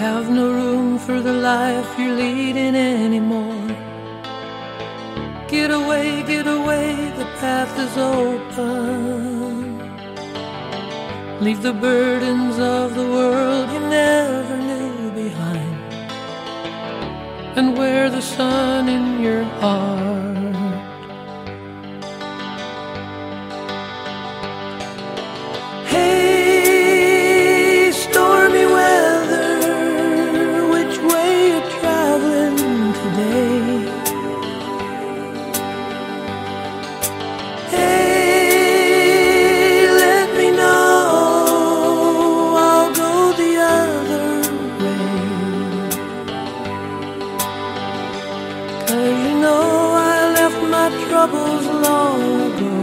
have no room for the life you're leading anymore. Get away, the path is open. Leave the burdens of the world you never knew behind, and wear the sun in your heart. Hey, stormy weather, which way you traveling today? Hey, let me know, I'll go the other way. 'Cause you know I left my troubles long ago,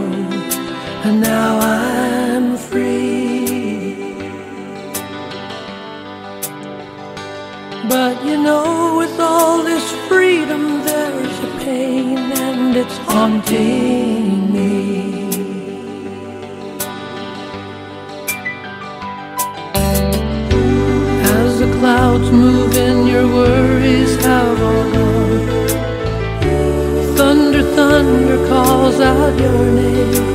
and now I'm free. But you know, with all this freedom there's a pain, and it's haunting me. As the clouds move in, your worries have all gone. Thunder, thunder calls out your name.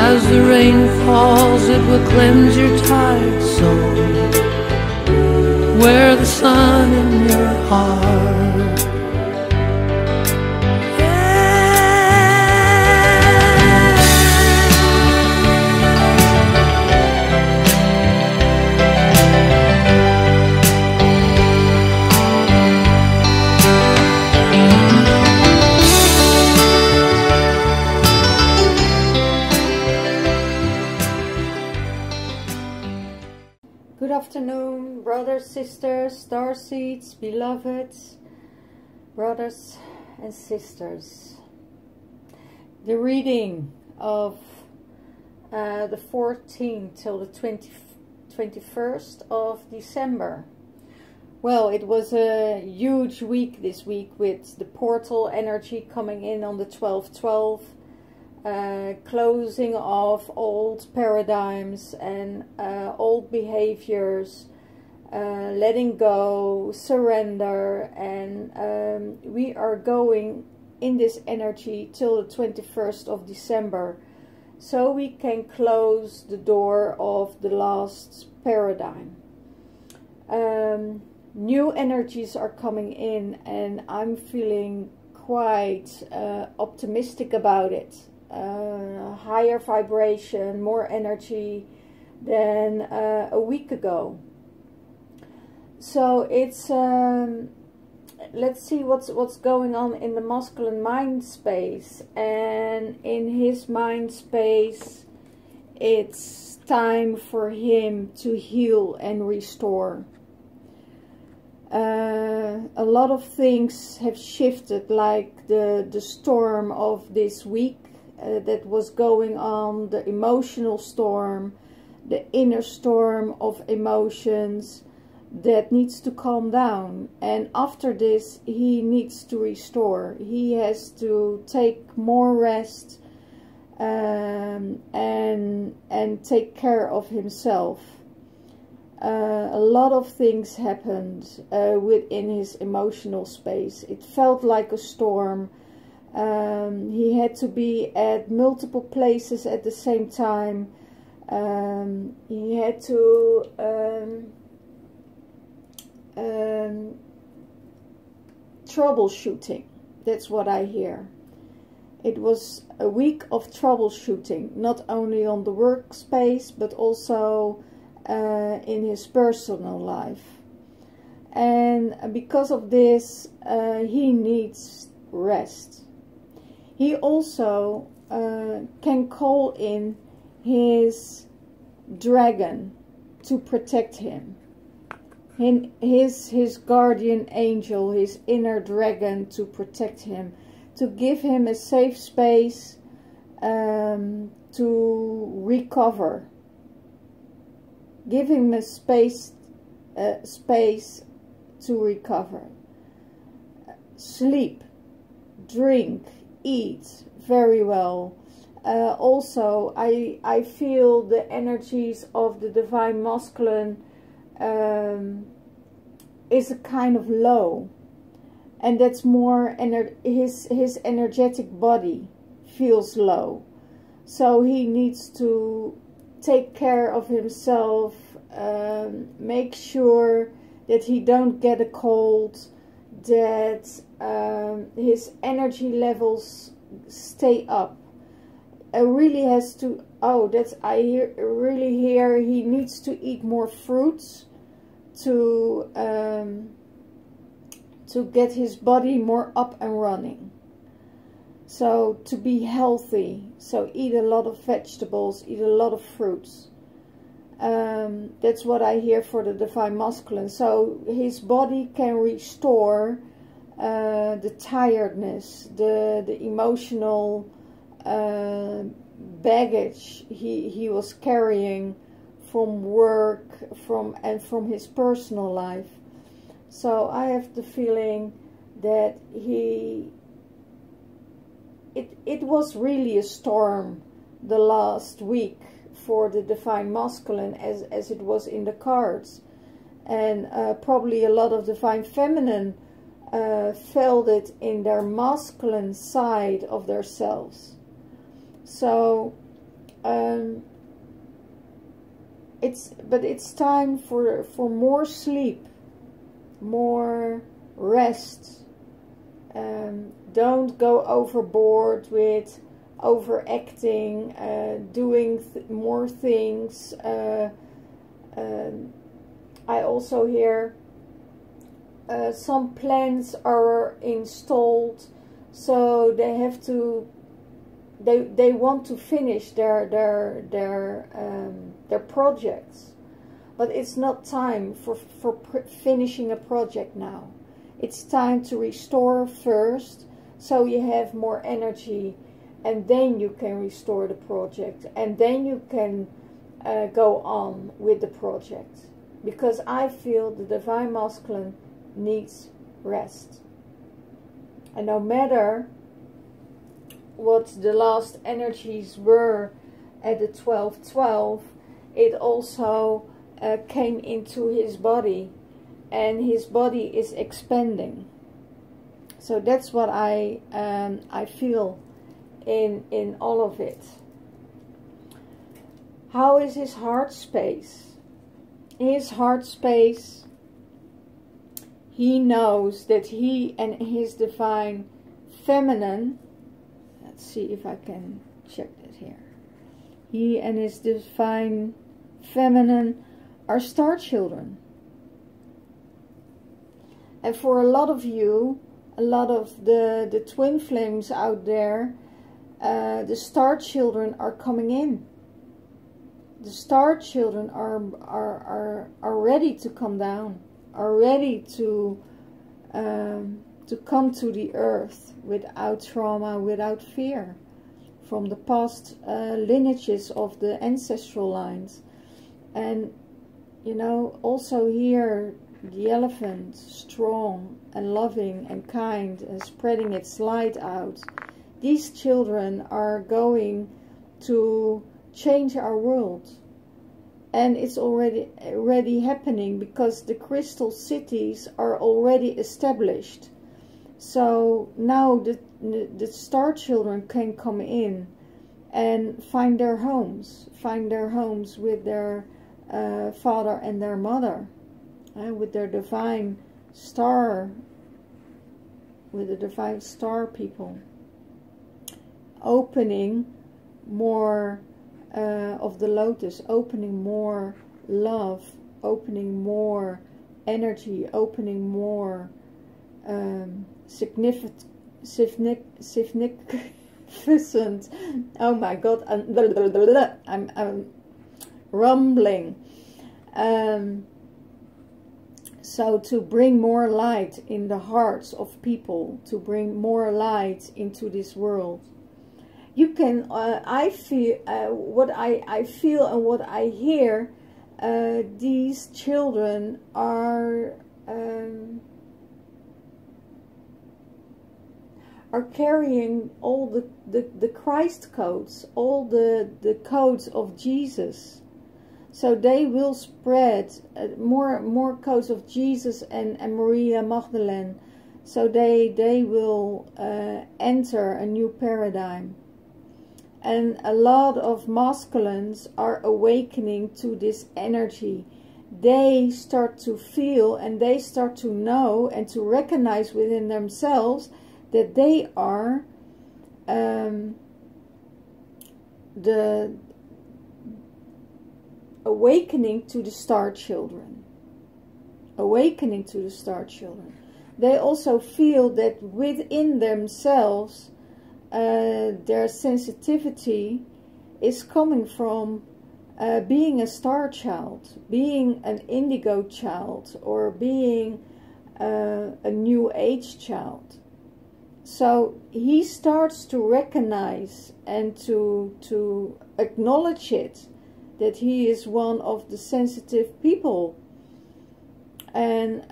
As the rain falls, it will cleanse your tired soul. Wear the sun in your heart. Good afternoon, brothers, sisters, starseeds, beloveds, brothers and sisters. The reading of the 14th till the 21st of December. Well, it was a huge week this week, with the portal energy coming in on the 12/12. Closing of old paradigms and old behaviors, letting go, surrender, and we are going in this energy till the 21st of December, so we can close the door of the last paradigm. New energies are coming in, and I'm feeling quite optimistic about it. Higher vibration, more energy than a week ago. So it's let's see what's going on in the masculine mind space, and in his mind space it's time for him to heal and restore. A lot of things have shifted, like the storm of this week that was going on, the emotional storm, the inner storm of emotions that needs to calm down. And after this, he needs to restore. He has to take more rest and take care of himself. A lot of things happened within his emotional space. It felt like a storm. He had to be at multiple places at the same time. He had to troubleshooting. That's what I hear. It was a week of troubleshooting, not only on the workspace, but also in his personal life. And because of this, he needs rest. He also can call in his dragon to protect him. His guardian angel, his inner dragon, to protect him, to give him a safe space to recover. Give him a space to recover. Sleep, drink, eat very well. Also, I feel the energies of the divine masculine is a kind of low, and that's more his energetic body feels low, so he needs to take care of himself, make sure that he don't get a cold, that his energy levels stay up. Really has to, really hear he needs to eat more fruits to get his body more up and running. So to be healthy, so eat a lot of vegetables, eat a lot of fruits. That's what I hear for the Divine Masculine. So his body can restore the tiredness, the emotional baggage he was carrying from work, from his personal life. So I have the feeling that it was really a storm the last week for the Divine Masculine, as it was in the cards, and probably a lot of Divine Feminine felt it in their masculine side of themselves. So it's time for more sleep, more rest. Don't go overboard with overacting, doing more things. I also hear some plans are installed, so they have to. They want to finish their projects, but it's not time for finishing a project now. It's time to restore first, so you have more energy, and then you can restore the project, and then you can go on with the project. Because I feel the Divine Masculine needs rest. And no matter what the last energies were at the 12-12, it also came into his body, and his body is expanding. So that's what I feel in all of it. How is his heart space? His heart space, he knows that he and his Divine Feminine, let's see if I can check that here. He and his Divine Feminine are star children. And for a lot of you, a lot of the twin flames out there, the star children are coming in. The star children are ready to come down, are ready to come to the earth without trauma, without fear, from the past lineages of the ancestral lines. And you know, also here the elephant, strong and loving and kind and spreading its light out. These children are going to change our world, and it's already happening, because the crystal cities are already established. So now the star children can come in and find their homes with their father and their mother, with their divine star, with the divine star people, opening more of the lotus, opening more love, opening more energy, opening more significant, oh my god, I'm rumbling. So to bring more light in the hearts of people, to bring more light into this world. You can, I feel, what I feel and what I hear, these children are carrying all the Christ codes, all the codes of Jesus. So they will spread more codes of Jesus and Maria Magdalene. So they will enter a new paradigm. And a lot of masculines are awakening to this energy. They start to feel and they start to know and to recognize within themselves that they are the awakening to the star children. Awakening to the star children. They also feel that within themselves their sensitivity is coming from being a star child, being an indigo child, or being a new age child. So he starts to recognize and to acknowledge it, that he is one of the sensitive people, and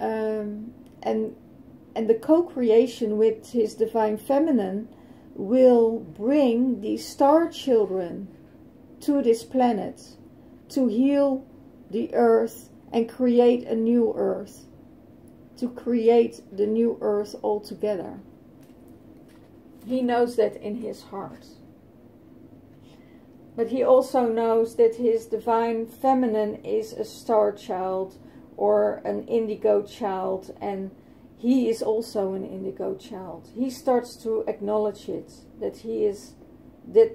the co-creation with his divine feminine will bring these star children to this planet to heal the earth and create a new earth, to create the new earth altogether. He knows that in his heart. But he also knows that his divine feminine is a star child or an indigo child, and he is also an indigo child. He starts to acknowledge it, that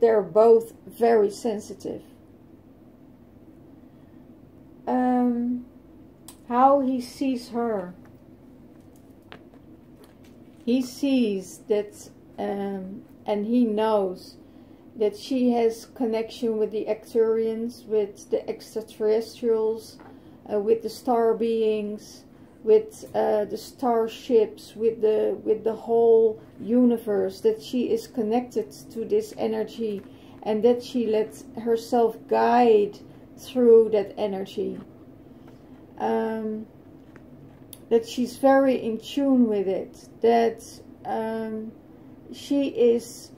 they're both very sensitive. How he sees her. He sees that, and he knows that she has connection with the Arcturians, with the extraterrestrials, with the star beings, with the starships, with the whole universe, that she is connected to this energy, and that she lets herself guide through that energy. That she's very in tune with it, that she is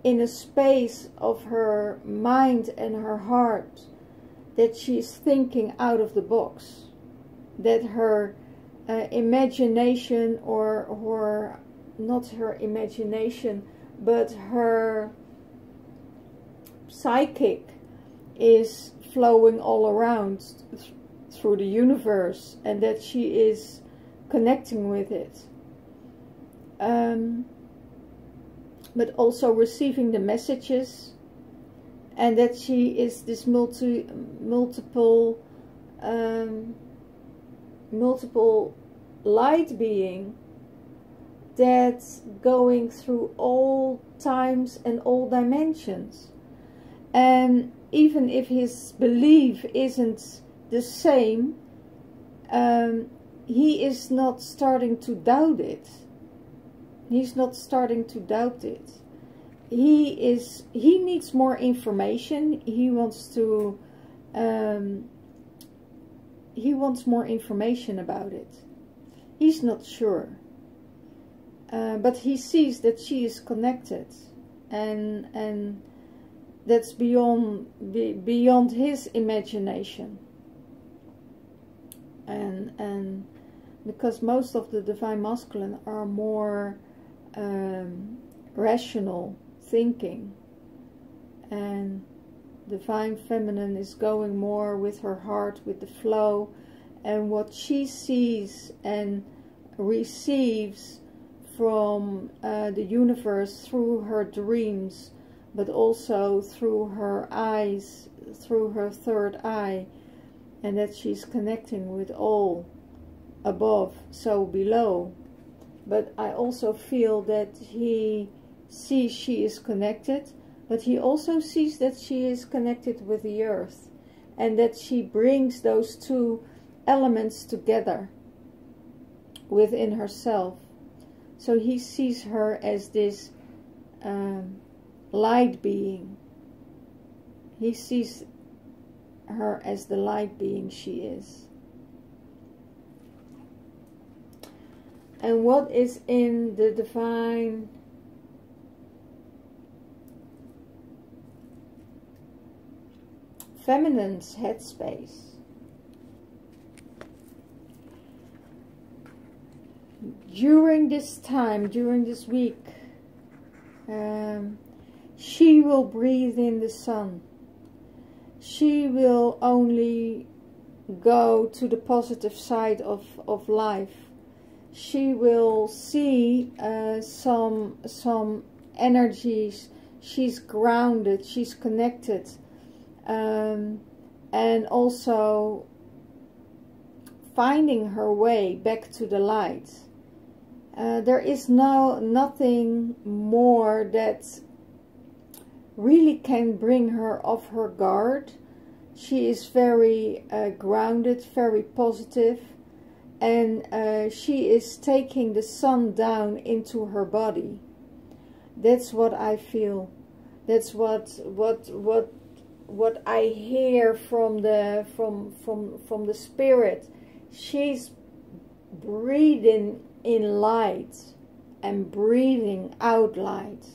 in a space of her mind and her heart, that she's thinking out of the box, that her imagination, or not her imagination, but her psychic is flowing all around through the universe, and that she is connecting with it, but also receiving the messages, and that she is this multiple light being that's going through all times and all dimensions. And even if his belief isn't the same, he is not starting to doubt it. He's not starting to doubt it. He needs more information. He wants more information about it. He's not sure. But he sees that she is connected, and that's beyond his imagination. And because most of the divine masculine are more rational thinking, and divine feminine is going more with her heart, with the flow, and what she sees and receives from the universe through her dreams, but also through her eyes, through her third eye, and that she's connecting with all above, so below. But I also feel that he sees she is connected, but he also sees that she is connected with the earth, and that she brings those two elements together within herself. So he sees her as this light being. He sees her as the light being she is. And what is in the divine feminine's headspace. During this time, during this week, she will breathe in the sun. She will only go to the positive side of life. She will see some energies. She's grounded, she's connected, and also finding her way back to the light. There is nothing more that really can bring her off her guard. She is very grounded, very positive, and she is taking the sun down into her body. That's what I feel. That's what I hear from the spirit. She's breathing in light and breathing out light.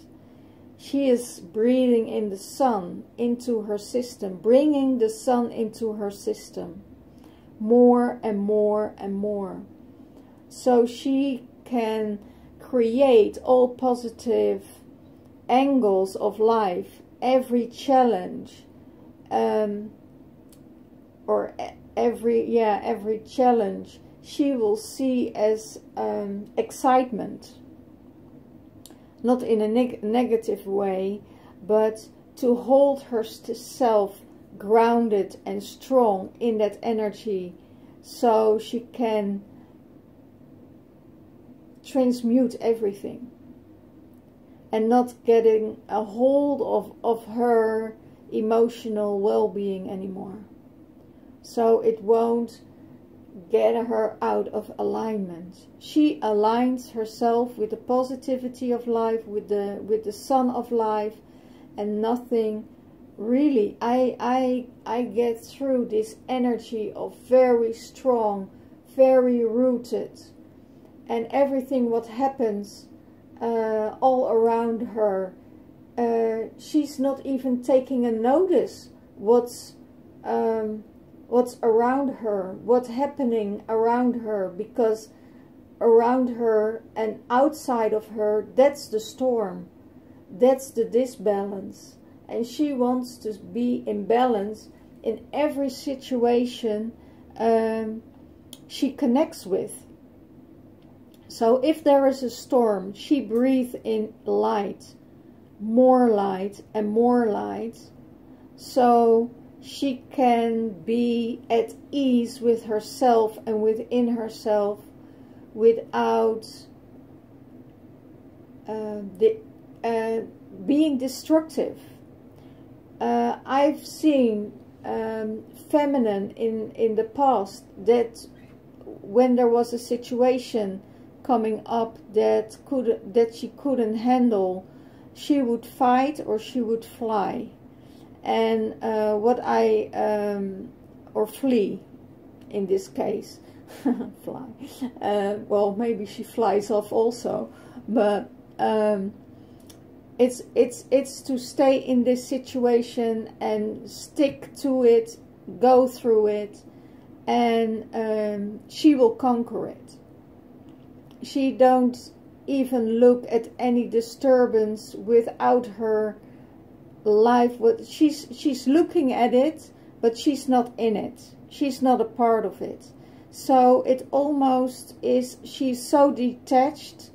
She is breathing in the sun into her system, bringing the sun into her system more and more and more, so she can create all positive angles of life. Every challenge, every challenge she will see as excitement, not in a negative way, but to hold herself grounded and strong in that energy, so she can transmute everything and not getting a hold of her emotional well-being anymore. So it won't get her out of alignment. She aligns herself with the positivity of life, with the sun of life, and nothing really. I get through this energy of very strong, very rooted, and everything what happens all around her, she's not even taking a notice what's around her, what's happening around her, because around her and outside of her, that's the storm, that's the disbalance, and she wants to be in balance in every situation she connects with. So if there is a storm, she breathes in light, more light and more light, so she can be at ease with herself and within herself without being destructive. I've seen feminine in the past that when there was a situation coming up that she couldn't handle, she would fight or she would fly. And or flee in this case. Fly. Well, maybe she flies off also, but it's to stay in this situation and stick to it, go through it, and she will conquer it. She don't even look at any disturbance without her life. What she's looking at it, but she's not in it. She's not a part of it. So it almost is, she's so detached.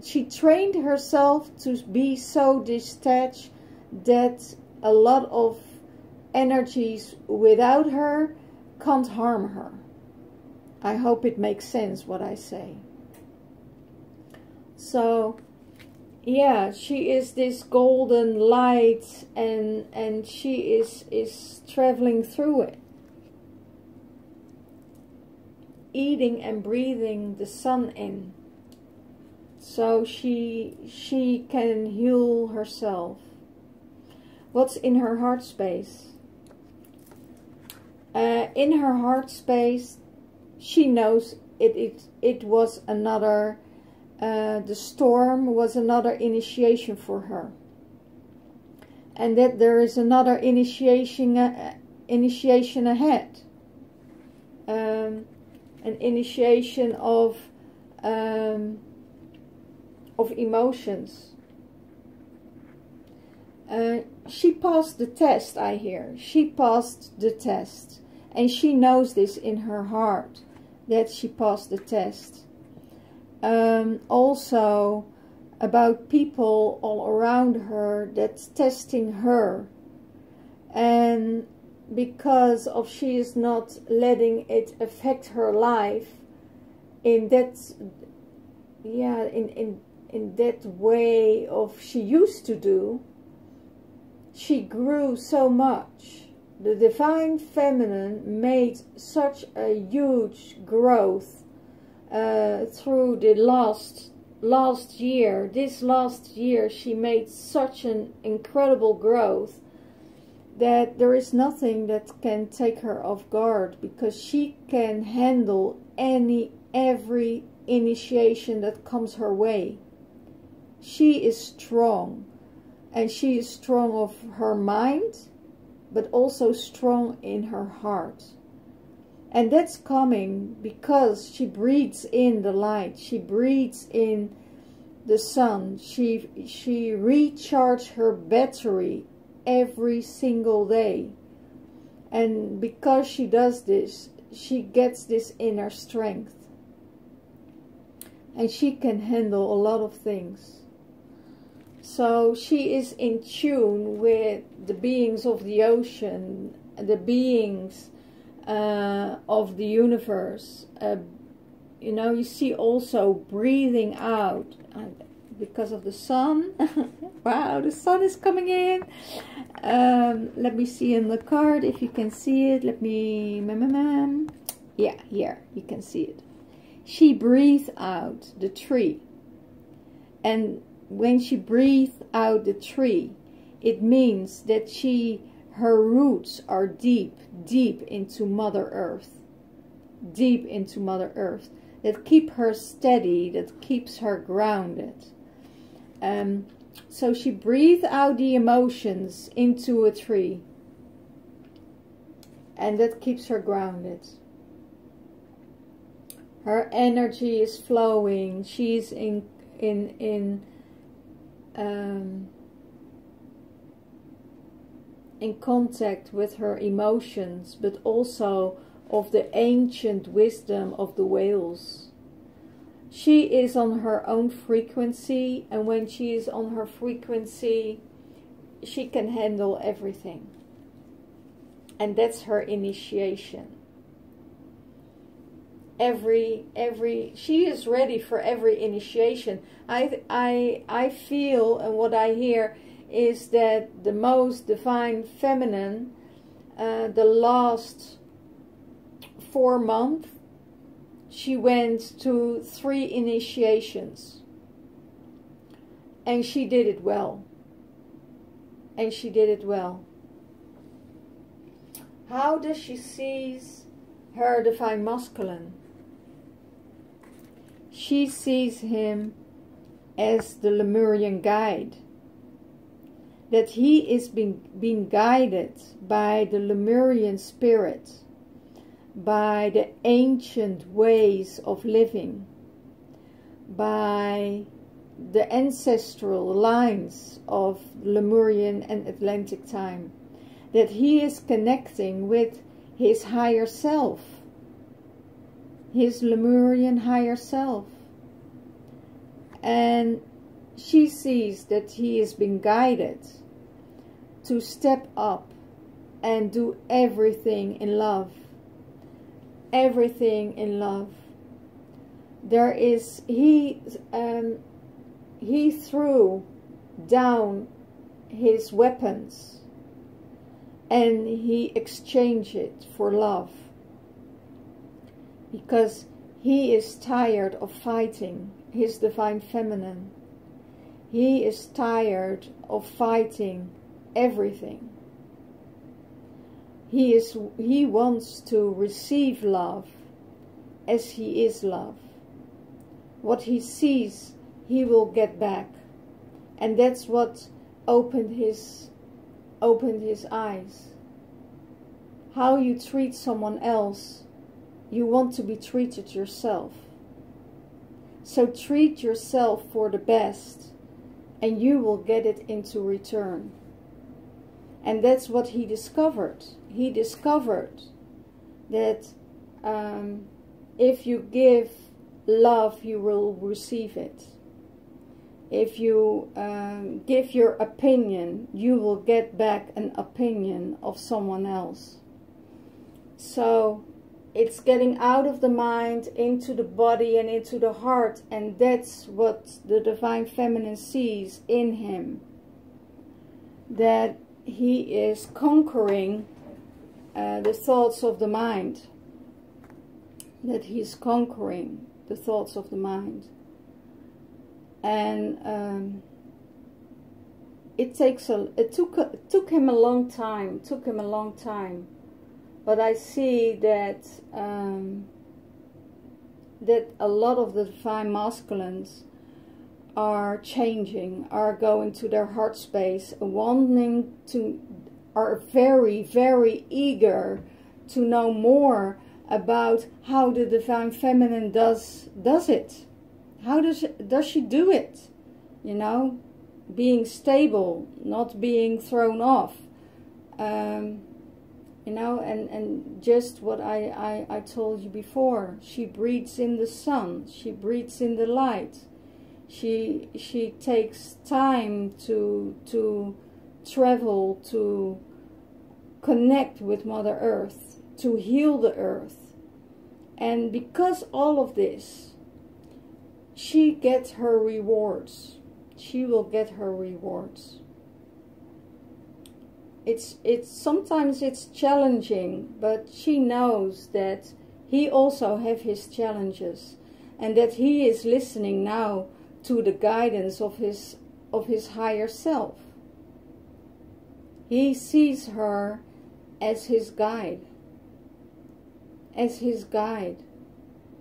She trained herself to be so detached that a lot of energies without her can't harm her. I hope it makes sense what I say. So yeah, she is this golden light, and she is traveling through it, eating and breathing the sun in, so she can heal herself. What's in her heart space? In her heart space, she knows it was another. The storm was another initiation for her, and that there is another initiation ahead, an initiation of emotions. She passed the test, I hear. She passed the test. And she knows this in her heart, that she passed the test. Also about people all around her that's testing her. And because of she is not letting it affect her life in that, yeah, in that way of she used to do, she grew so much. The divine feminine made such a huge growth through the last year. This last year she made such an incredible growth that there is nothing that can take her off guard, because she can handle every initiation that comes her way. She is strong. And she is strong of her mind, but also strong in her heart. And that's coming because she breathes in the light. She breathes in the sun. She recharges her battery every single day. And because she does this, she gets this inner strength. And she can handle a lot of things. So she is in tune with the beings of the ocean, the beings of the universe. You know, you see also breathing out because of the sun. Wow, the sun is coming in. Let me see in the card if you can see it. Let me... Yeah, here, you can see it. She breathes out the tree. And when she breathes out the tree, it means that her roots are deep into Mother Earth. Deep into Mother Earth. That keep her steady, that keeps her grounded. So she breathes out the emotions into a tree. And that keeps her grounded. Her energy is flowing. She's in contact with her emotions, but also of the ancient wisdom of the whales. She is on her own frequency, and when she is on her frequency, she can handle everything. And that's her initiation. She is ready for every initiation. I feel, and what I hear is that the most divine feminine, the last 4 months, she went to 3 initiations. And she did it well. And she did it well. How does she see her divine masculine? She sees him as the Lemurian guide. That he is being guided by the Lemurian spirit, by the ancient ways of living, by the ancestral lines of Lemurian and Atlantic time. That he is connecting with his higher self, his Lemurian higher self. And she sees that he is being guided to step up and do everything in love. Everything in love. There is, he threw down his weapons and he exchanged it for love. Because he is tired of fighting his divine feminine. He is tired of fighting everything. He wants to receive love as he is love. What he sees, he will get back. And that's what opened his opened his eyes. How you treat someone else, you want to be treated yourself. So treat yourself for the best, and you will get it into return. And that's what he discovered. He discovered that if you give love, you will receive it. If you give your opinion, you will get back an opinion of someone else. So it's getting out of the mind, into the body and into the heart. And that's what the Divine Feminine sees in him. That he is conquering the thoughts of the mind. That he is conquering the thoughts of the mind. And it took him a long time. But I see that that a lot of the Divine Masculines are changing, are going to their heart space, are very, very eager to know more about how the Divine Feminine does it. How does she do it? You know, being stable, not being thrown off. You know, and just what I told you before. She breathes in the sun. She breathes in the light. She takes time to travel, to connect with Mother Earth, to heal the earth. And because all of this, she gets her rewards. She will get her rewards. It's sometimes it's challenging, but she knows that he also have his challenges, and that he is listening now to the guidance of his higher self. He sees her as his guide. As his guide.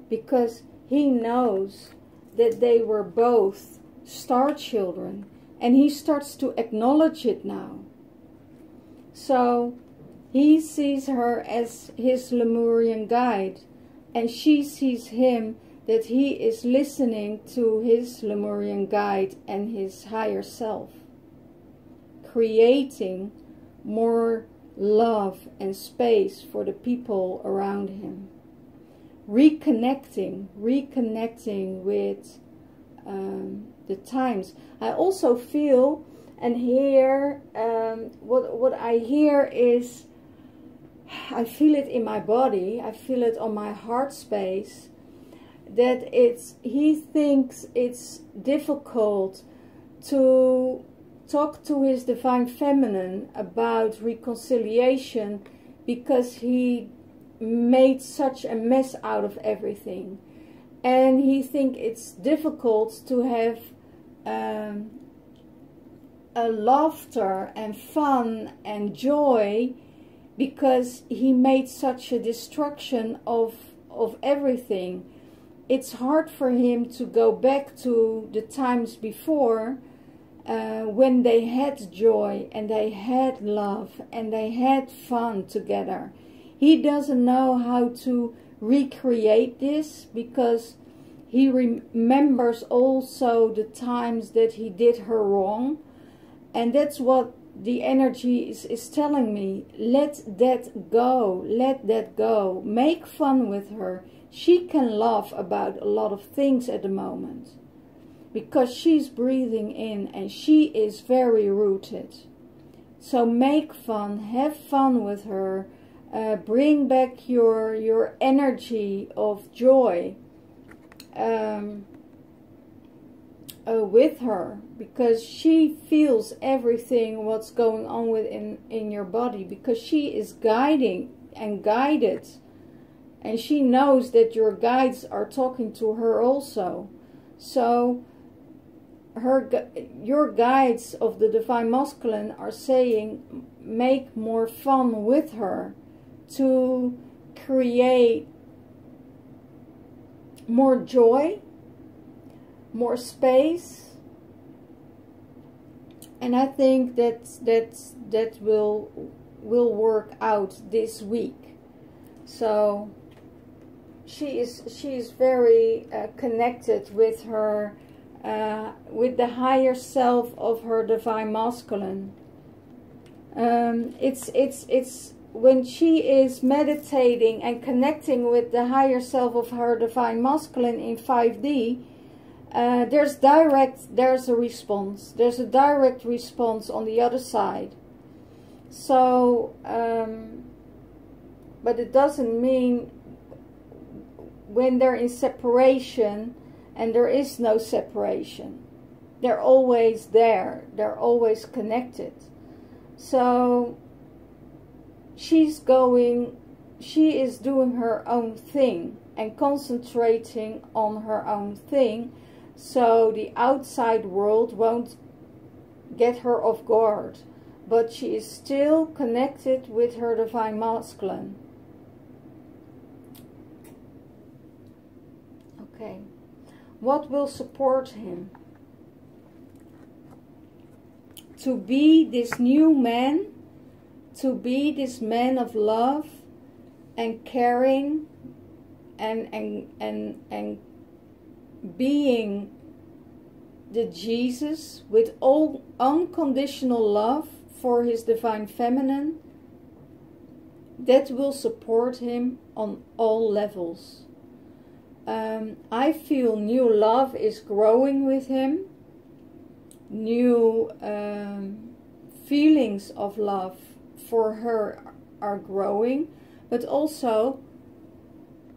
Because he knows that they were both star children, and he starts to acknowledge it now. So he sees her as his Lemurian guide, and she sees him that he is listening to his Lemurian guide and his higher self, creating more love and space for the people around him, reconnecting with the times. I also feel and hear, what I hear is, I feel it in my body, I feel it on my heart space, that he thinks it's difficult to talk to his Divine Feminine about reconciliation, because he made such a mess out of everything. And he thinks it's difficult to have a laughter and fun and joy, because he made such a destruction of everything. It's hard for him to go back to the times before, when they had joy and they had love and they had fun together. He doesn't know how to recreate this, because he remembers also the times that he did her wrong. And that's what the energy is telling me. Let that go. Let that go. Make fun with her. She can laugh about a lot of things at the moment, because she's breathing in and she is very rooted. So make fun. Have fun with her. Bring back your energy of joy with her, because she feels everything what's going on in your body, because she is guiding and guided, and she knows that your guides are talking to her also. So your guides of the Divine Masculine are saying, make more fun with her, to create more joy, more space. And I think that's that will work out this week. So she is very connected with her with the higher self of her divine masculine. It's when she is meditating and connecting with the higher self of her divine masculine in 5D, there's a response. There's a direct response on the other side. So, but it doesn't mean when they're in separation, and there is no separation. They're always there. They're always connected. So she is doing her own thing and concentrating on her own thing, so the outside world won't get her off guard, but she is still connected with her divine masculine. Okay, what will support him to be this new man, to be this man of love and caring and being the Jesus with all unconditional love for his divine feminine? That will support him on all levels. I feel new love is growing with him. New feelings of love for her are growing, but also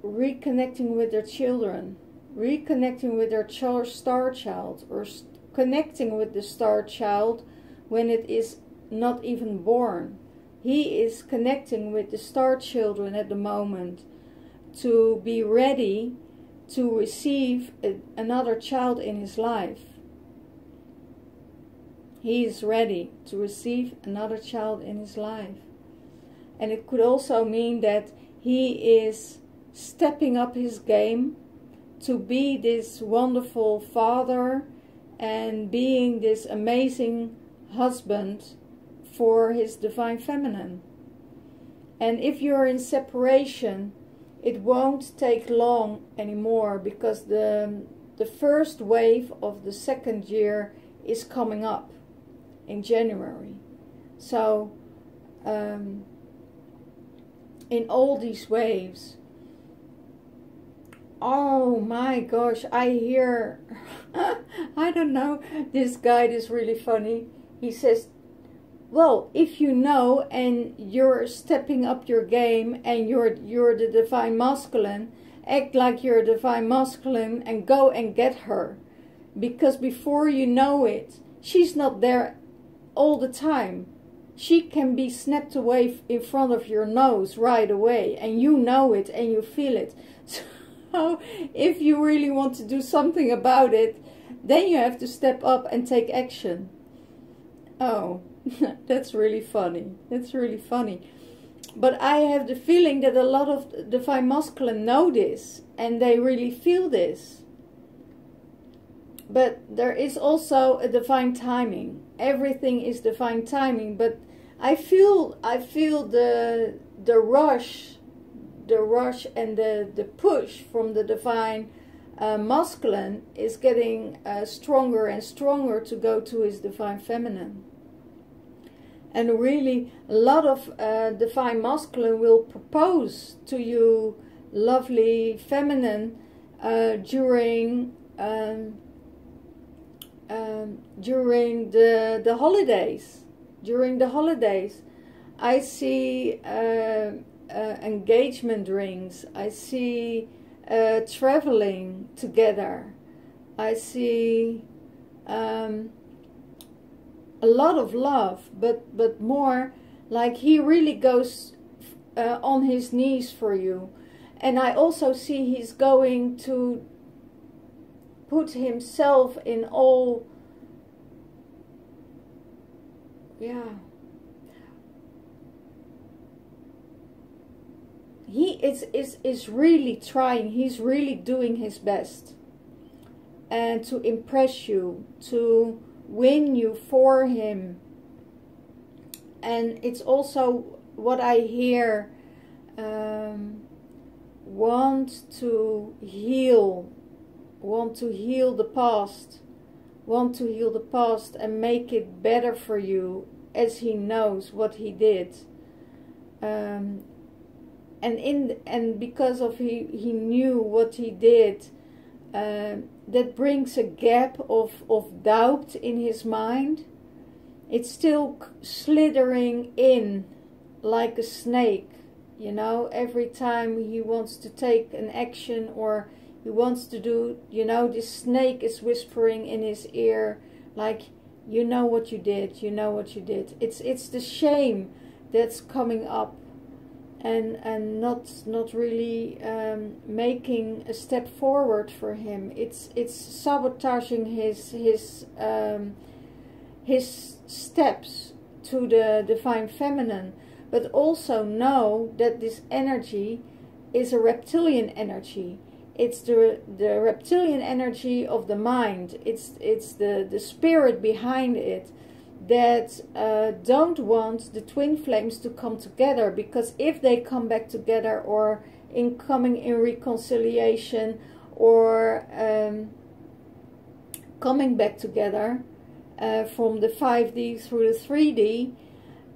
reconnecting with their children, reconnecting with their star child, or connecting with the star child when it is not even born. He is connecting with the star children at the moment to be ready to receive another child in his life. He is ready to receive another child in his life. And it could also mean that he is stepping up his game to be this wonderful father and being this amazing husband for his divine feminine. And if you're in separation, it won't take long anymore, because the first wave of the second year is coming up in January. So in all these waves, oh my gosh, I hear I don't know, this guide is really funny. He says, well, if you know and you're stepping up your game and you're the divine masculine, act like you're a divine masculine and go and get her, because before you know it, she's not there all the time. She can be snapped away in front of your nose right away, and you know it and you feel it. So if you really want to do something about it, then you have to step up and take action. Oh, that's really funny. That's really funny. But I have the feeling that a lot of divine masculine know this, and they really feel this. But there is also a divine timing. Everything is divine timing, but I feel the rush and the push from the divine masculine is getting stronger and stronger to go to his divine feminine. And really, a lot of divine masculine will propose to you, lovely feminine, during the holidays. During the holidays, I see engagement rings. I see traveling together. I see a lot of love, but more like he really goes on his knees for you. And I also see he's going to put himself in all, he is really trying. He's really doing his best, and to impress you, to win you for him, And it's also what I hear, want to heal the past, and make it better for you, as he knows what he did. And because of he knew what he did, that brings a gap of doubt in his mind. It's still slithering in like a snake, you know, every time he wants to take an action or he wants to do, you know, this snake is whispering in his ear, like, you know what you did, you know what you did. It's the shame that's coming up, and not really making a step forward for him. It's sabotaging his steps to the divine feminine. But also know that this energy is a reptilian energy. It's the reptilian energy of the mind. It's the spirit behind it that don't want the twin flames to come together, because if they come back together, or coming in reconciliation, or coming back together from the 5D through the 3D,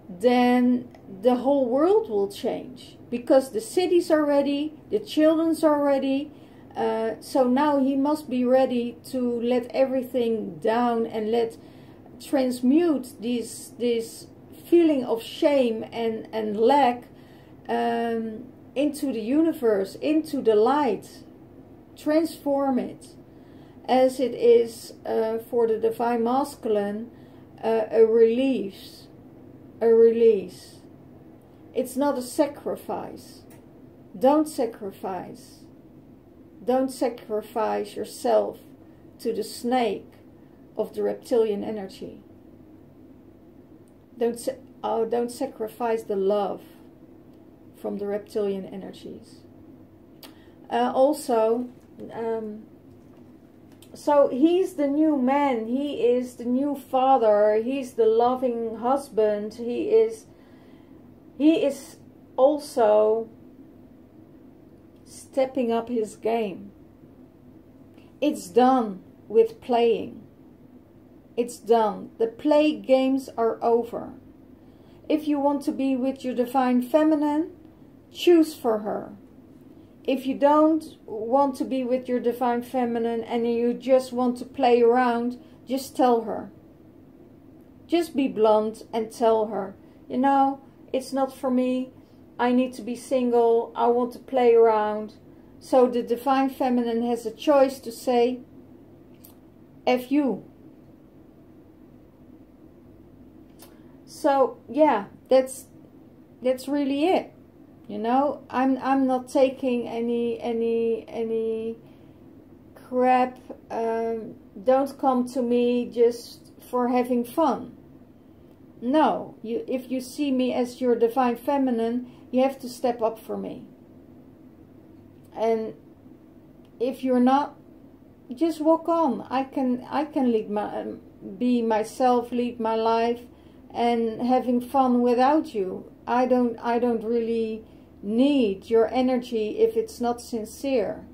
then the whole world will change, because the cities are ready, the children's are ready. So now he must be ready to let everything down and transmute this feeling of shame and lack into the universe, into the light. Transform it, as it is for the divine masculine, a release. It's not a sacrifice. Don't sacrifice yourself to the snake of the reptilian energy. Don't sacrifice the love from the reptilian energies. So he's the new man, he is the new father, he's the loving husband, he is also stepping up his game. It's done with playing. It's done. The play games are over. If you want to be with your divine feminine, choose for her. If you don't want to be with your divine feminine and you just want to play around, just tell her. Just be blunt and tell her, you know, it's not for me. I need to be single. I want to play around. So the divine feminine has a choice to say, F you. So yeah, that's really it. You know, I'm not taking any crap. Don't come to me just for having fun. No, if you see me as your divine feminine, you have to step up for me. And if you're not, just walk on. I can be myself, lead my life, and having fun without you. I don't really need your energy if it's not sincere.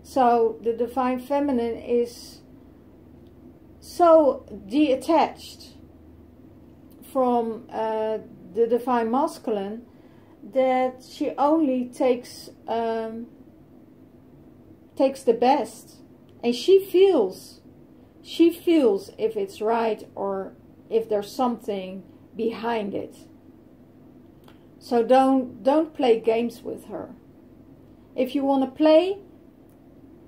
So the divine feminine is so detached from the divine masculine that she only takes the best, and she feels if it's right or if there's something behind it. So don't play games with her. If you want to play,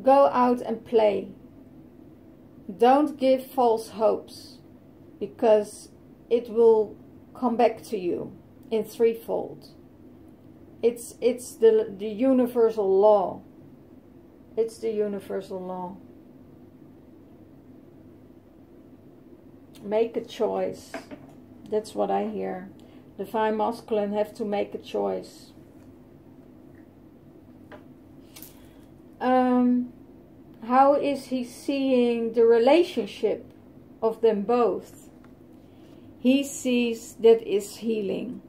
go out and play. Don't give false hopes, because it will come back to you in threefold. It's the universal law. It's the universal law. Make a choice. That's what I hear. Divine masculine have to make a choice. How is he seeing the relationship of them both? he sees that is healing.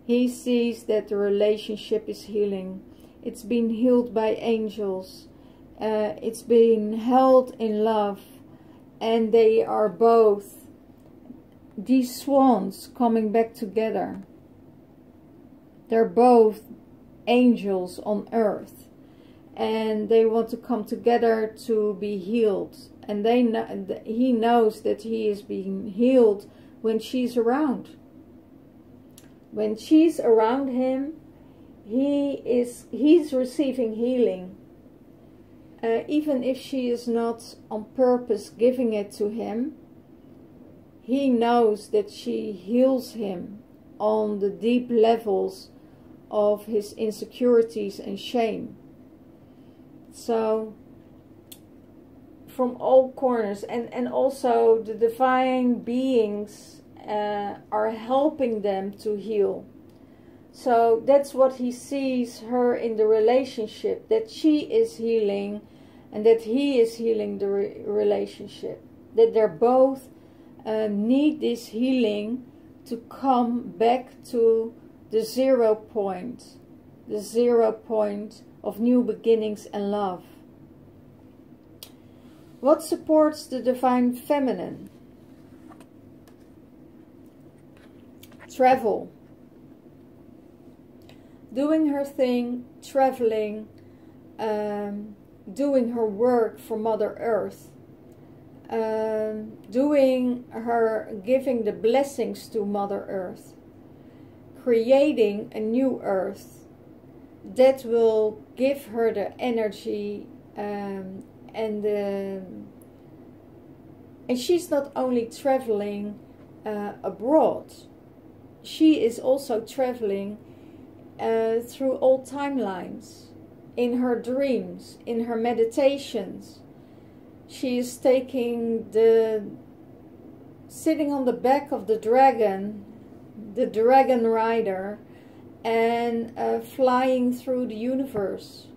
He sees that the relationship is healing. It's been healed by angels. It's been held in love. And they are both, these swans, coming back together. They're both angels on earth. And they want to come together to be healed. And he knows that he is being healed when she's around. When she's around him, he's receiving healing. Even if she is not on purpose giving it to him, he knows that she heals him on the deep levels of his insecurities and shame. So, from all corners, and also the divine beings are helping them to heal. So that's what he sees her in the relationship, that she is healing and that he is healing the relationship. That they're both need this healing to come back to the 0 point. The 0 point of new beginnings and love. What supports the divine feminine? Travel. Doing her thing, traveling, doing her work for Mother Earth, giving the blessings to Mother Earth, creating a new Earth that will give her the energy and she's not only traveling abroad, she is also traveling through all timelines, in her dreams, in her meditations. She is sitting on the back of the dragon rider, and flying through the universe,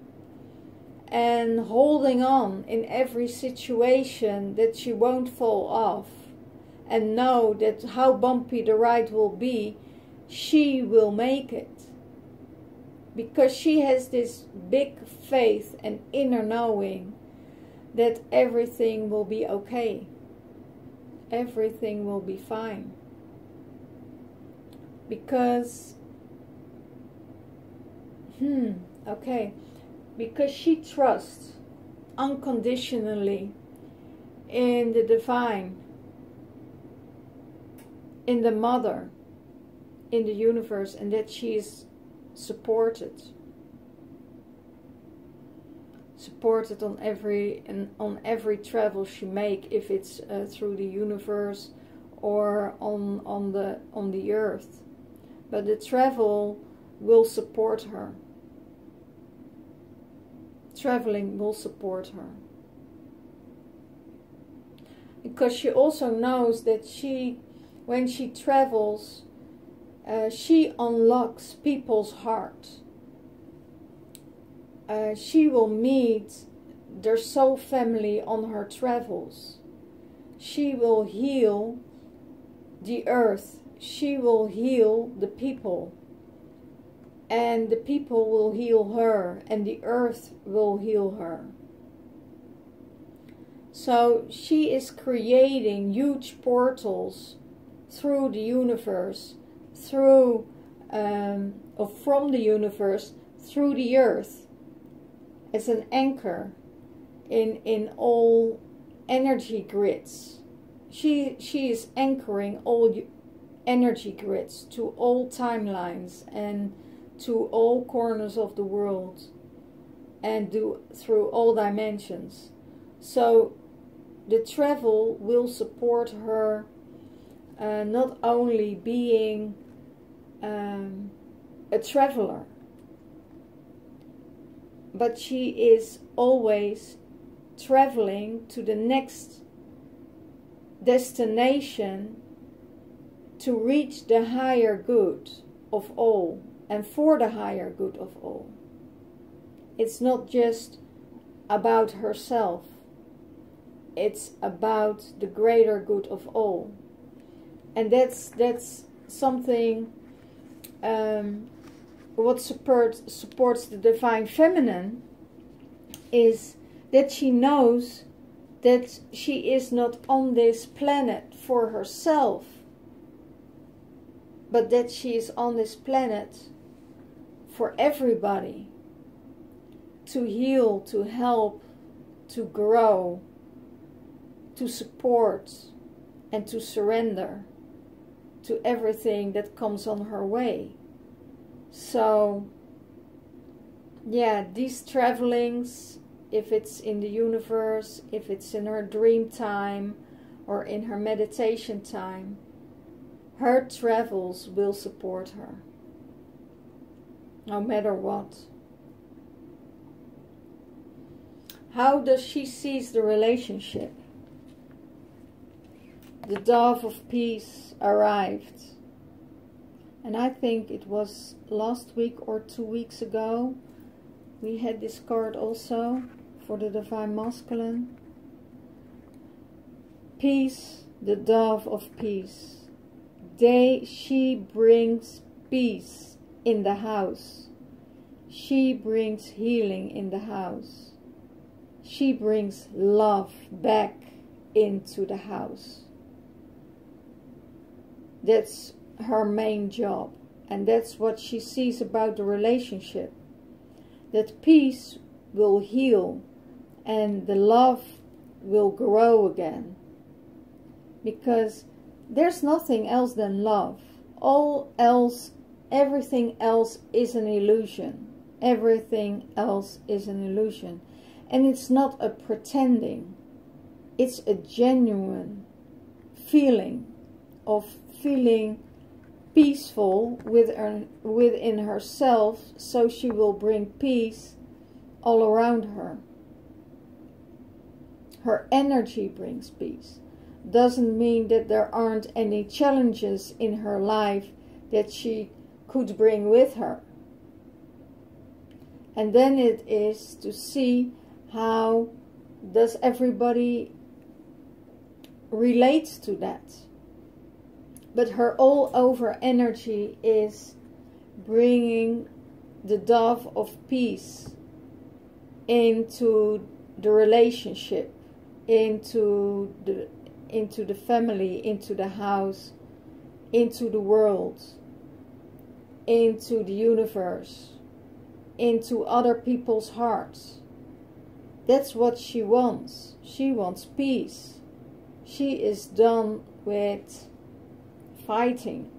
and holding on in every situation that she won't fall off, and know that how bumpy the ride will be, she will make it. Because she has this big faith and inner knowing that everything will be okay. Everything will be fine. Because, because she trusts unconditionally in the divine, in the mother, in the universe, and that she is supported on every travel she make, if it's through the universe or on the earth. But the travel will support her. Traveling will support her, because she also knows that when she travels, she unlocks people's heart. She will meet their soul family on her travels. She will heal the earth. She will heal the people. And the people will heal her, and the earth will heal her. So she is creating huge portals through the universe, from the universe through the earth, as an anchor in all energy grids. She is anchoring all energy grids to all timelines and to all corners of the world, and through all dimensions. So the travel will support her, not only being a traveler, but she is always traveling to the next destination to reach the higher good of all, and for the higher good of all. It's not just about herself, it's about the greater good of all. And that's something what supports the divine feminine, is that she knows that she is not on this planet for herself, but that she is on this planet for everybody, to heal, to help, to grow, to support, and to surrender to everything that comes on her way. So, yeah, these travelings, if it's in the universe, if it's in her dream time or in her meditation time, her travels will support her, no matter what. How does she seize the relationship? The dove of peace arrived. And I think it was last week or 2 weeks ago, we had this card also for the divine masculine. Peace, the dove of peace. She brings peace in the house. She brings healing in the house. She brings love back into the house. That's her main job. And that's what she sees about the relationship. That peace will heal and the love will grow again. Because there's nothing else than love. All else, everything else is an illusion. Everything else is an illusion. And it's not a pretending. It's a genuine feeling of feeling peaceful within herself, so she will bring peace all around her. Her energy brings peace. Doesn't mean that there aren't any challenges in her life that she could bring with her. And then it is to see how does everybody relates to that. But her all over energy is bringing the dove of peace into the relationship, into the family, into the house, into the world, into the universe, into other people's hearts. That's what she wants. She wants peace. She is done with fighting.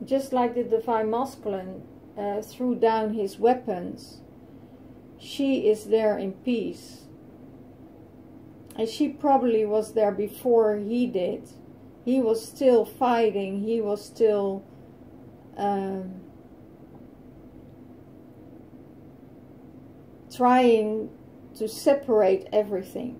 Just like the divine masculine threw down his weapons, she is there in peace. And she probably was there before he did. He was still fighting. He was still trying to separate everything.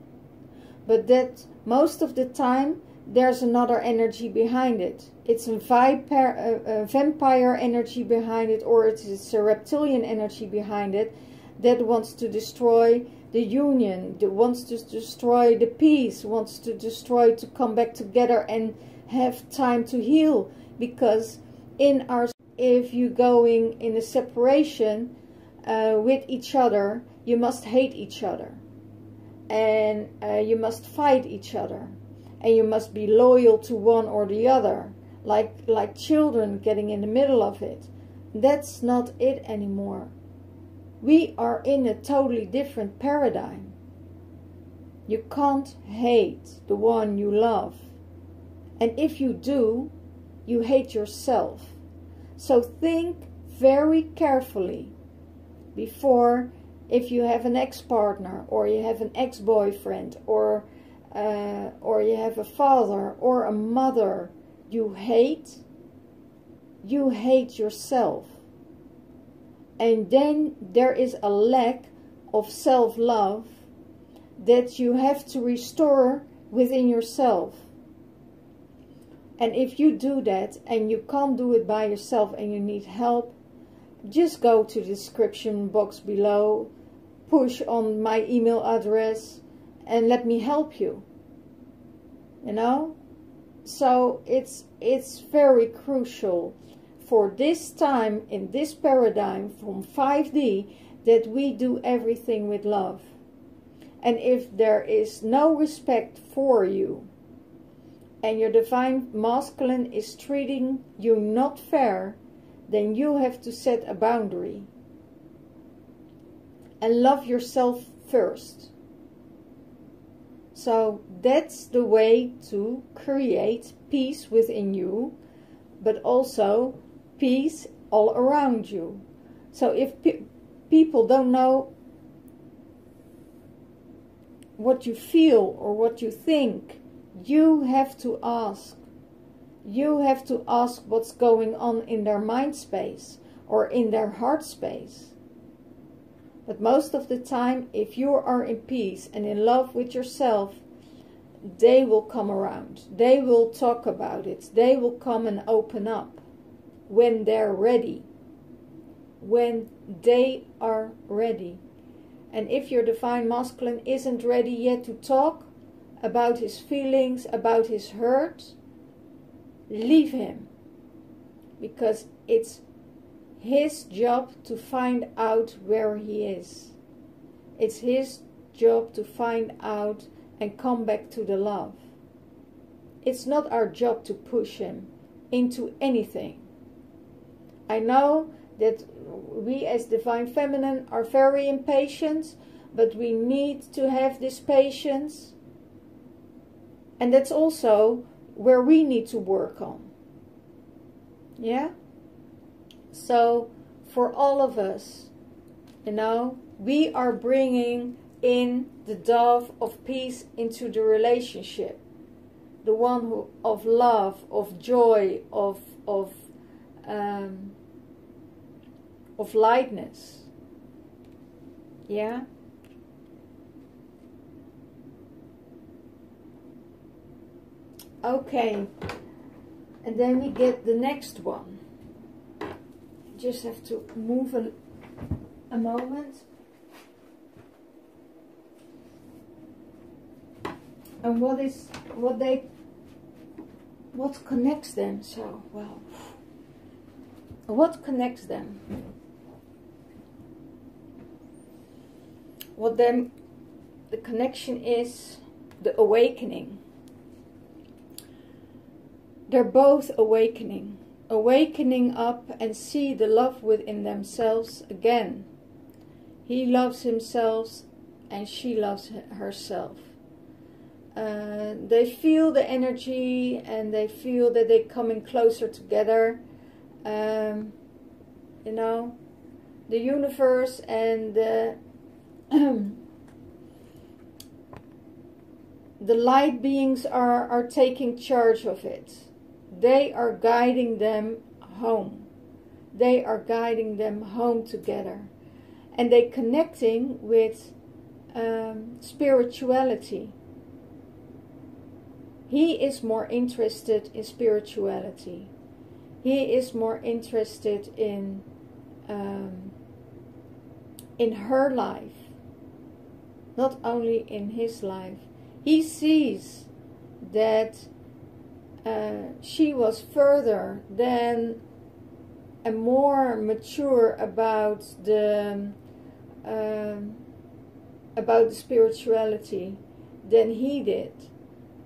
But that most of the time there's another energy behind it. It's a vampire energy behind it, or it's a reptilian energy behind it that wants to destroy the union, that wants to destroy the peace, wants to destroy, to come back together and have time to heal. Because if you're going in a separation with each other, you must hate each other, and you must fight each other, and you must be loyal to one or the other, like children getting in the middle of it. That's not it anymore. We are in a totally different paradigm. You can't hate the one you love. And if you do, you hate yourself. So think very carefully before, if you have an ex-partner, or you have an ex-boyfriend, or you have a father or a mother you hate yourself. And then there is a lack of self-love that you have to restore within yourself. And if you do that and you can't do it by yourself and you need help, just go to the description box below, push on my email address, and let me help you. You know? So it's very crucial for this time, in this paradigm from 5D, that we do everything with love. And if there is no respect for you, and your divine masculine is treating you not fair, then you have to set a boundary. And love yourself first. So that's the way to create peace within you, but also peace all around you. So if people don't know what you feel or what you think, you have to ask. You have to ask what's going on in their mind space or in their heart space. But most of the time, if you are in peace and in love with yourself, they will come around. They will talk about it. They will come and open up when they're ready. When they are ready. And if your divine masculine isn't ready yet to talk about his feelings, about his hurt, leave him. Because it's his job to find out where he is. It's his job to find out and come back to the love. It's not our job to push him into anything. I know that we as divine feminine are very impatient, but we need to have this patience. And that's also where we need to work on. Yeah? So, for all of us, you know, we are bringing in the dove of peace into the relationship. The one who, of love, of joy, of lightness. Yeah? Okay. And then we get the next one. Just have to move a moment. And what connects them? So, well, what connects them? What then the connection is the awakening. They're both awakening. Awakening up and see the love within themselves again. He loves himself and she loves herself. They feel the energy and they feel that they're coming closer together. You know, the universe and the light beings are taking charge of it. They are guiding them home. They are guiding them home together. And they're connecting with spirituality. He is more interested in spirituality. He is more interested in her life, not only in his life. He sees that she was further than and more mature about the spirituality than he did.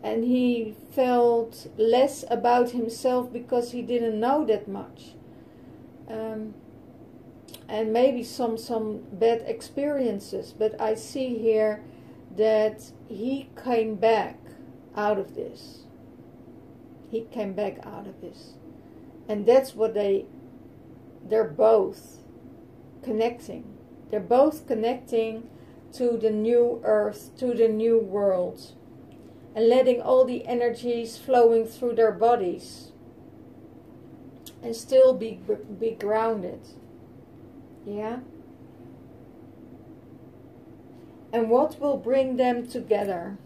And he felt less about himself because he didn't know that much. And maybe some bad experiences. But I see here that he came back out of this. He came back out of this. And that's what they're both connecting. They're both connecting to the new earth, to the new world. And letting all the energies flowing through their bodies. And still be grounded. Yeah? And what will bring them together?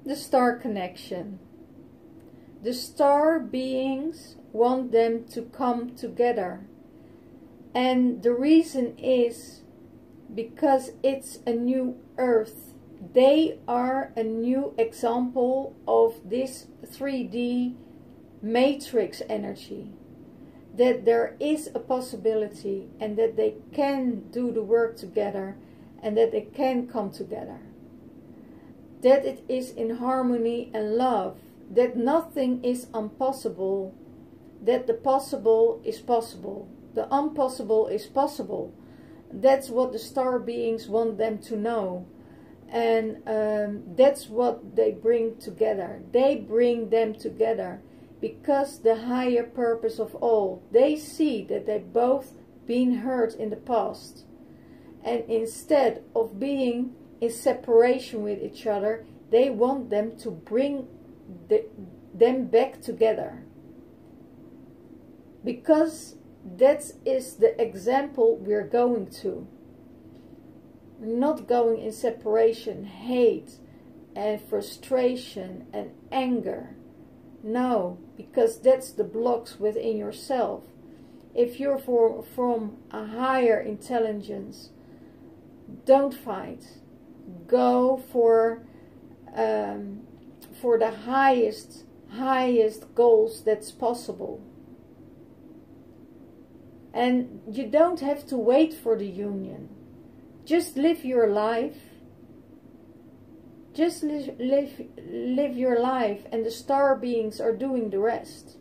The star connection. The star beings want them to come together. And the reason is because it's a new earth they are a new example of this 3D matrix energy. That there is a possibility and that they can do the work together and that they can come together. That it is in harmony and love. That nothing is impossible. That the possible is possible. The impossible is possible. That's what the star beings want them to know. And that's what they bring together. They bring them together. Because the higher purpose of all, they see that they've both been hurt in the past. And instead of being in separation with each other, they want them to bring them back together. Because that is the example we're going to. We're not going in separation, hate and frustration and anger. No, because that's the blocks within yourself. If you're from a higher intelligence, don't fight. Go for the highest goals that's possible. And you don't have to wait for the union. Just live your life. Just live your life, and the star beings are doing the rest.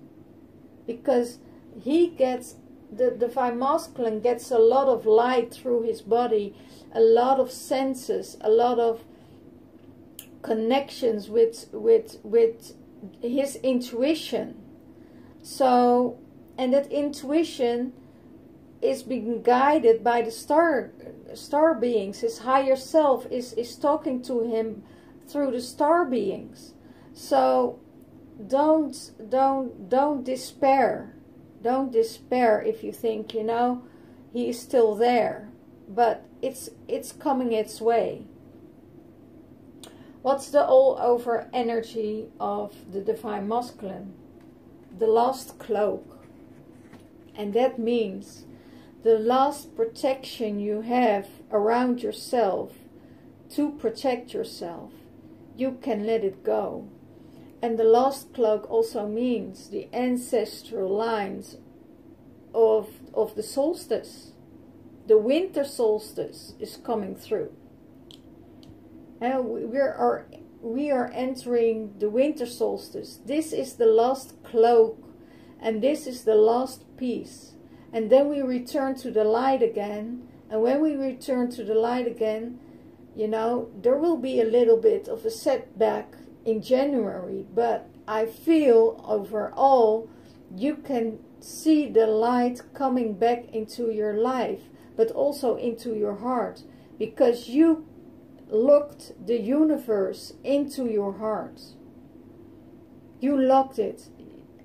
Because he gets, the divine masculine gets a lot of light through his body, a lot of senses, a lot of connections with his intuition. So, and that intuition is being guided by the star beings. His higher self is talking to him through the star beings. So don't despair. Don't despair if you think, you know, he is still there, but it's coming its way. What's the all over energy of the divine masculine? The last cloak. And that means the last protection you have around yourself to protect yourself. You can let it go. And the last cloak also means the ancestral lines of the solstice. The winter solstice is coming through. And we are entering the winter solstice. This is the last cloak, and this is the last piece. And then we return to the light again. And when we return to the light again, you know, there will be a little bit of a setback in January, but I feel overall you can see the light coming back into your life, but also into your heart, because you locked the universe into your heart. You locked it.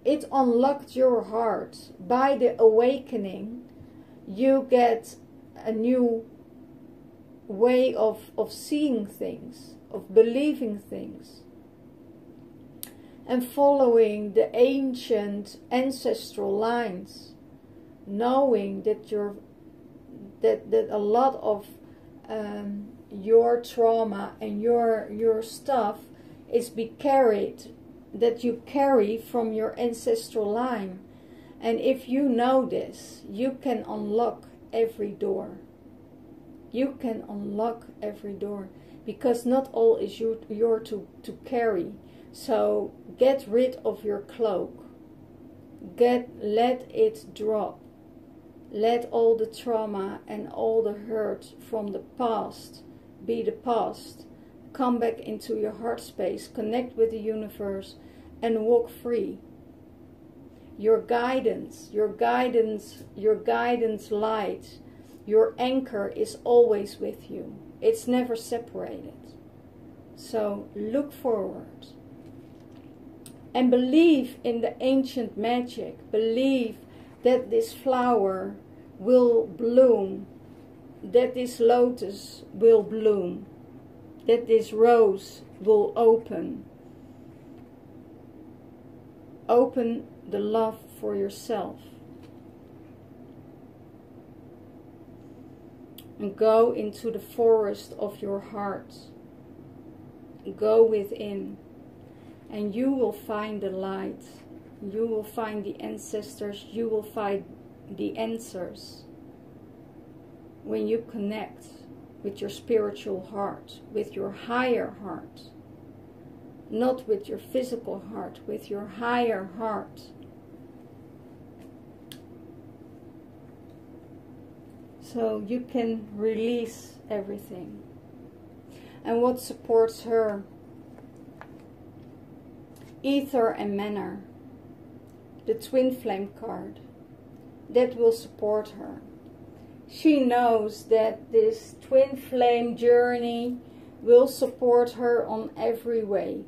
It unlocked your heart. By the awakening, you get a new way of seeing things, of believing things, and following the ancient ancestral lines, knowing that that a lot of your trauma and your stuff is that you carry from your ancestral line. And if you know this, you can unlock every door. You can unlock every door, because not all is yours to carry. So get rid of your cloak. Let it drop. Let all the trauma and all the hurt from the past be the past. Come back into your heart space, connect with the universe, and walk free. Your guidance light, your anchor is always with you. It's never separated. So look forward. And believe in the ancient magic. Believe that this flower will bloom. That this lotus will bloom. That this rose will open. Open the love for yourself. And go into the forest of your heart. go within and you will find the light. You will find the ancestors. You will find the answers. When you connect with your spiritual heart, with your higher heart, not with your physical heart, with your higher heart. So you can release everything. And what supports her? Ether and manner. The Twinflame card. That will support her. She knows that this Twinflame journey will support her on every way.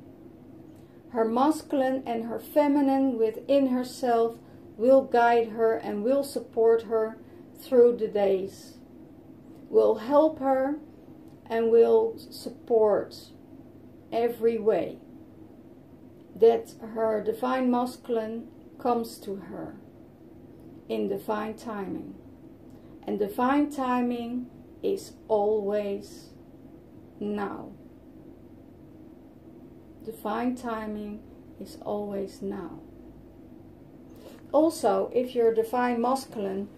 Her masculine and her feminine within herself will guide her and will support her through the days. Will help her and will support every way that her divine masculine comes to her in divine timing. And divine timing is always now. Divine timing is always now. Also, if your divine masculine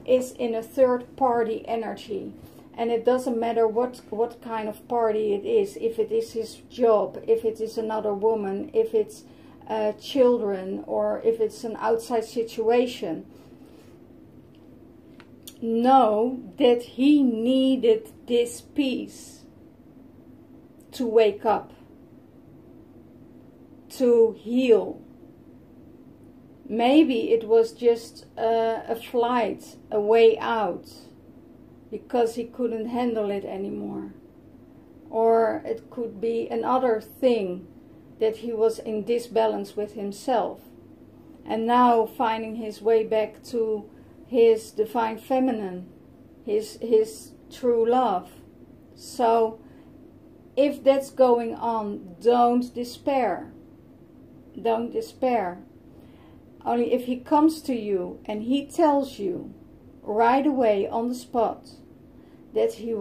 is in a third party energy, and it doesn't matter what kind of party it is, if it is his job, if it is another woman, if it's children, or if it's an outside situation, know that he needed this peace to wake up, to heal. Maybe it was just a flight, a way out, because he couldn't handle it anymore. Or it could be another thing, that he was in disbalance with himself, and now finding his way back to his divine feminine, his true love. So if that's going on, don't despair. Don't despair. Only if he comes to you and he tells you right away on the spot that he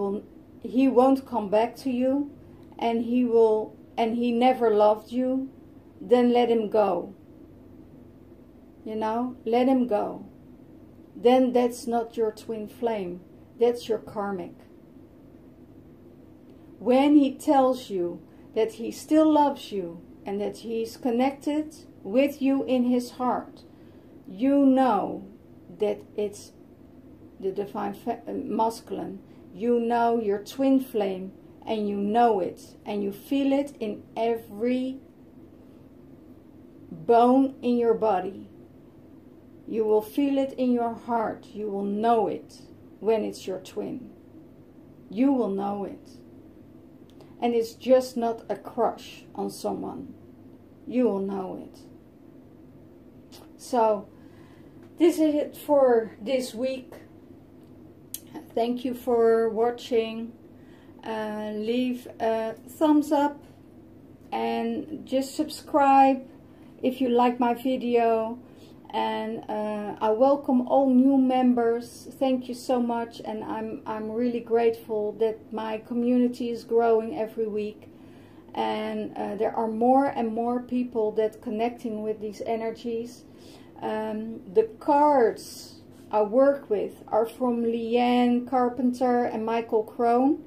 won't come back to you, and he never loved you, then let him go. You know, let him go. Then that's not your twin flame, that's your karmic. When he tells you that he still loves you and that he's connected with you in his heart, you know that it's the divine masculine. You know your twin flame, and you know it, and you feel it in every bone in your body. You will feel it in your heart. You will know it when it's your twin. You will know it. And it's just not a crush on someone. You will know it. So, this is it for this week. Thank you for watching. Leave a thumbs up and just subscribe if you like my video. And I welcome all new members. Thank you so much, and I'm really grateful that my community is growing every week, and there are more and more people that connecting with these energies. The cards I work with are from Leanne, Carpenter, and Michiel Kroon.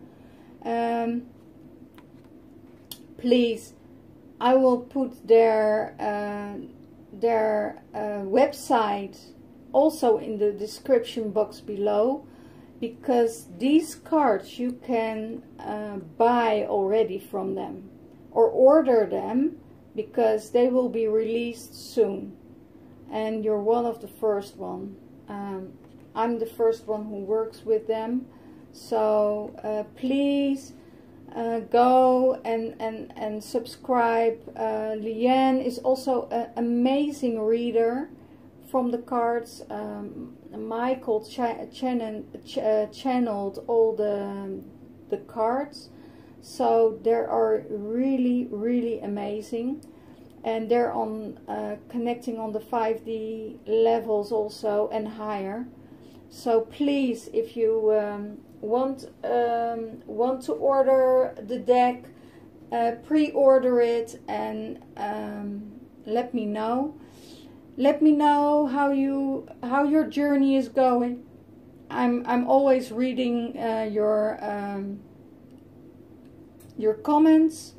Please, I will put their website also in the description box below, because these cards you can buy already from them or order them, because they will be released soon, and you're one of the first one. I'm the first one who works with them, so please go and subscribe. Leanne is also an amazing reader from the cards. Michiel channeled all the cards, so they are really amazing, and they're on connecting on the 5D levels also and higher. So please, if you want to order the deck, pre-order it and let me know. Let me know how your journey is going. I'm always reading your comments.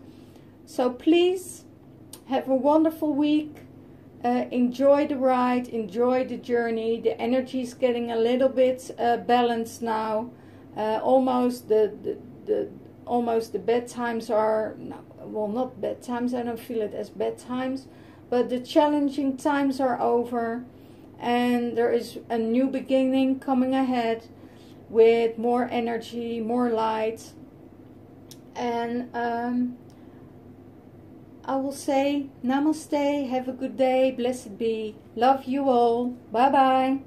So please have a wonderful week. Enjoy the ride, enjoy the journey. The energy is getting a little bit balanced now. Almost the bad times are, well, not bad times, I don't feel it as bad times, but the challenging times are over, and there is a new beginning coming ahead with more energy, more light. And I will say namaste, have a good day, blessed be, love you all, bye bye.